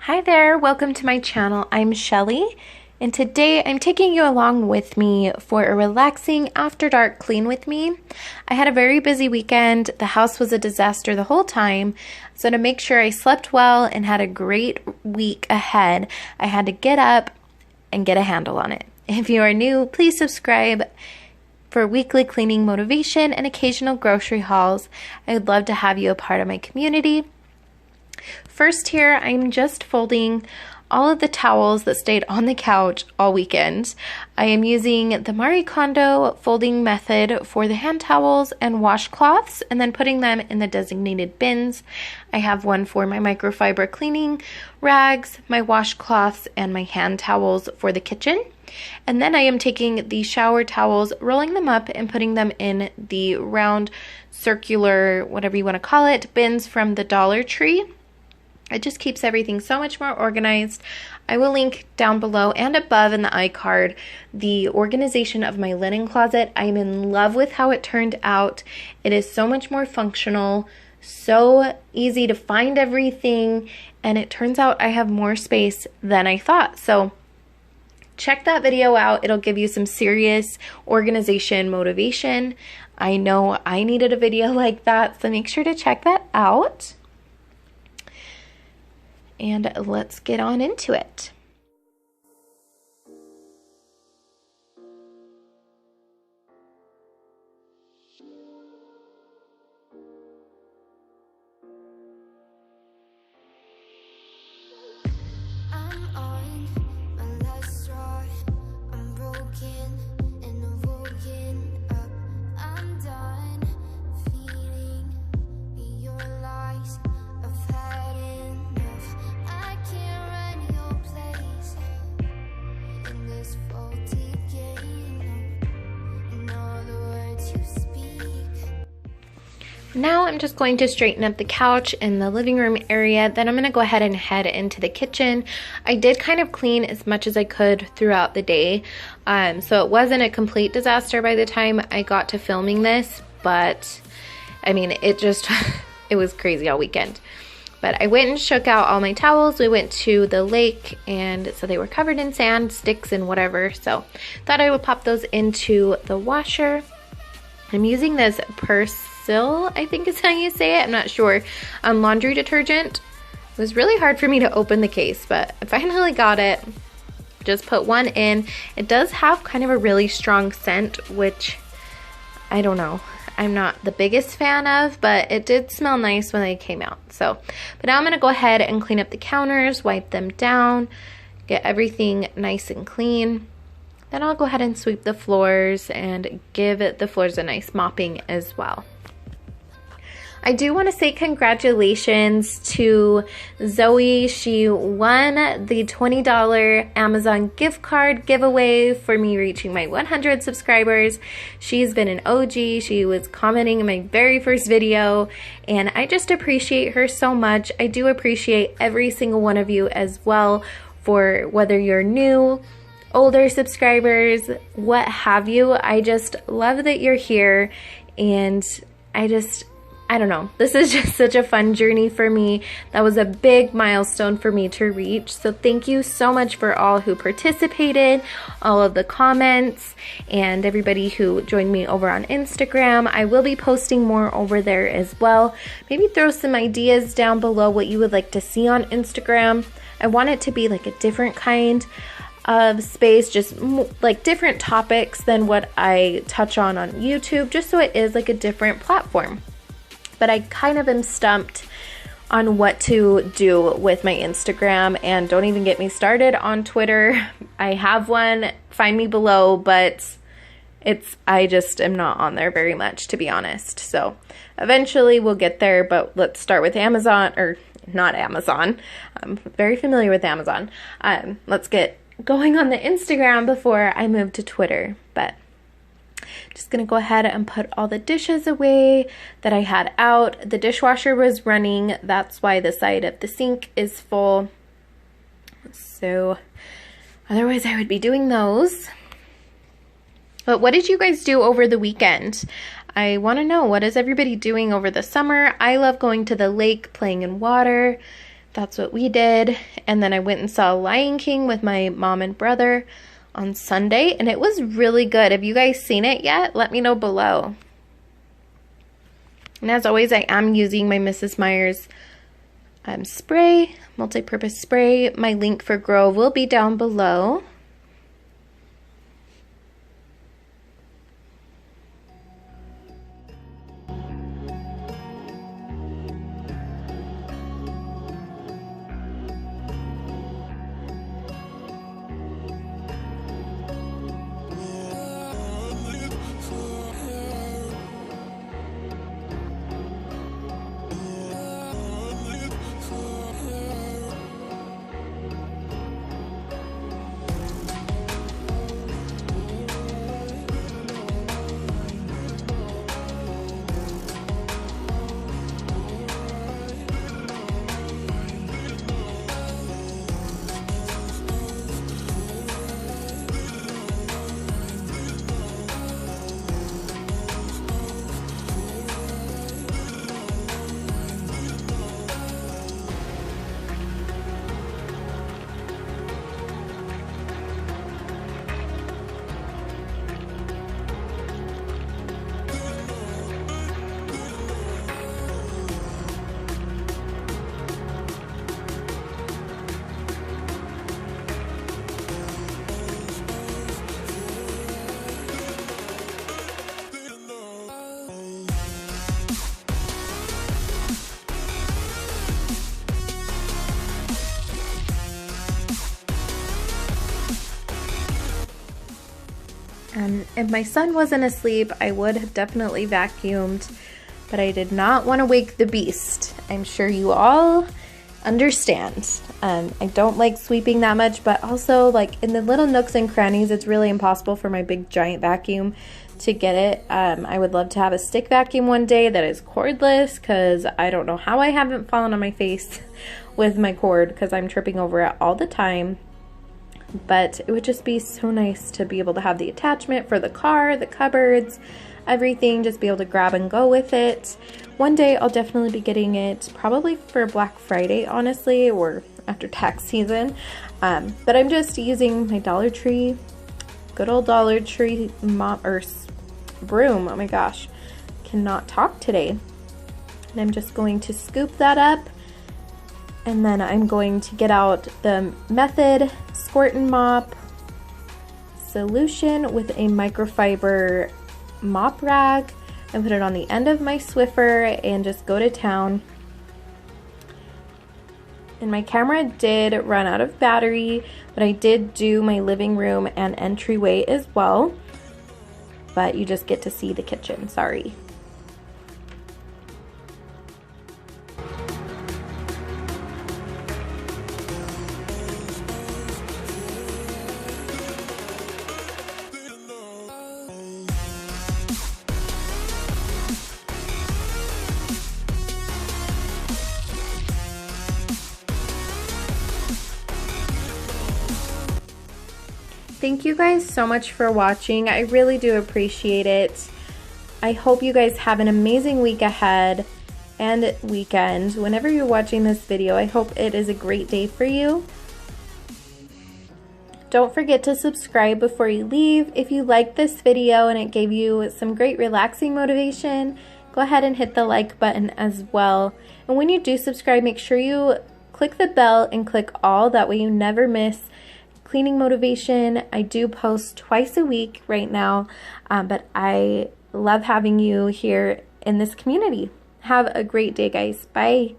Hi there, welcome to my channel. I'm Shelly, and today I'm taking you along with me for a relaxing after dark clean with me. I had a very busy weekend. The house was a disaster the whole time, so to make sure I slept well and had a great week ahead, I had to get up and get a handle on it. If you are new, please subscribe for weekly cleaning motivation and occasional grocery hauls. I would love to have you a part of my community. First here, I'm just folding all of the towels that stayed on the couch all weekend. I am using the Marie Kondo folding method for the hand towels and washcloths and then putting them in the designated bins. I have one for my microfiber cleaning rags, my washcloths, and my hand towels for the kitchen. And then I am taking the shower towels, rolling them up and putting them in the round circular, whatever you want to call it, bins from the Dollar Tree. It just keeps everything so much more organized. I will link down below and above in the iCard the organization of my linen closet. I'm in love with how it turned out. It is so much more functional, so easy to find everything, and it turns out I have more space than I thought. So check that video out. It'll give you some serious organization motivation. I know I needed a video like that, so make sure to check that out. And let's get on into it. Now I'm just going to straighten up the couch in the living room area. Then I'm going to go ahead and head into the kitchen. I did kind of clean as much as I could throughout the day. So it wasn't a complete disaster by the time I got to filming this. But I mean, it just, it was crazy all weekend. But I went and shook out all my towels. We went to the lake, and so they were covered in sand, sticks, and whatever. So thought I would pop those into the washer. I'm using this Persil, I think is how you say it. I'm not sure. Laundry detergent. It was really hard for me to open the case, but I finally got it. Just put one in. It does have kind of a really strong scent, which I don't know. I'm not the biggest fan of, but it did smell nice when they came out. So, but now I'm gonna go ahead and clean up the counters, wipe them down, get everything nice and clean. Then I'll go ahead and sweep the floors and give the floors a nice mopping as well. I do want to say congratulations to Zoe. She won the $20 Amazon gift card giveaway for me reaching my 100 subscribers. She's been an OG. She was commenting in my very first video, and I just appreciate her so much. I do appreciate every single one of you as well, for whether you're new, older subscribers, what have you. I just love that you're here, and I don't know. This is just such a fun journey for me. That was a big milestone for me to reach. So thank you so much for all who participated, all of the comments, and everybody who joined me over on Instagram. I will be posting more over there as well. Maybe throw some ideas down below what you would like to see on Instagram. I want it to be like a different kind of space, just like different topics than what I touch on YouTube, just so it is like a different platform. But I kind of am stumped on what to do with my Instagram, and don't even get me started on Twitter. I have one, find me below, but I just am not on there very much, to be honest. So eventually we'll get there, but let's start with Amazon, or not Amazon. I'm very familiar with Amazon. Let's get going on the Instagram before I move to Twitter. But just gonna go ahead and put all the dishes away that I had out. The dishwasher was running, that's why the side of the sink is full. So otherwise I would be doing those. But what did you guys do over the weekend? I want to know, what is everybody doing over the summer? I love going to the lake, playing in water, that's what we did. And then I went and saw Lion King with my mom and brother on Sunday, and it was really good. Have you guys seen it yet? Let me know below. And as always, I am using my Mrs. Meyer's spray, multi-purpose spray. My link for Grove will be down below. If my son wasn't asleep, I would have definitely vacuumed, but I did not want to wake the beast. I'm sure you all understand. I don't like sweeping that much, but also like in the little nooks and crannies, it's really impossible for my big giant vacuum to get it. I would love to have a stick vacuum one day that is cordless, because I don't know how I haven't fallen on my face with my cord, because I'm tripping over it all the time. But it would just be so nice to be able to have the attachment for the car, the cupboards, everything, just be able to grab and go with it. One day I'll definitely be getting it, probably for Black Friday, honestly, or after tax season. But I'm just using my Dollar Tree, good old Dollar Tree mop or broom. Oh my gosh, cannot talk today. And I'm just going to scoop that up. And then I'm going to get out the Method Squirt and Mop solution with a microfiber mop rag and put it on the end of my Swiffer and just go to town. And my camera did run out of battery, but I did do my living room and entryway as well. But you just get to see the kitchen, sorry. Thank you guys so much for watching. I really do appreciate it. I hope you guys have an amazing week ahead and weekend. Whenever you're watching this video, I hope it is a great day for you. Don't forget to subscribe before you leave. If you liked this video and it gave you some great relaxing motivation, go ahead and hit the like button as well. And when you do subscribe, make sure you click the bell and click all. That way you never miss cleaning motivation. I do post twice a week right now, but I love having you here in this community. Have a great day, guys. Bye.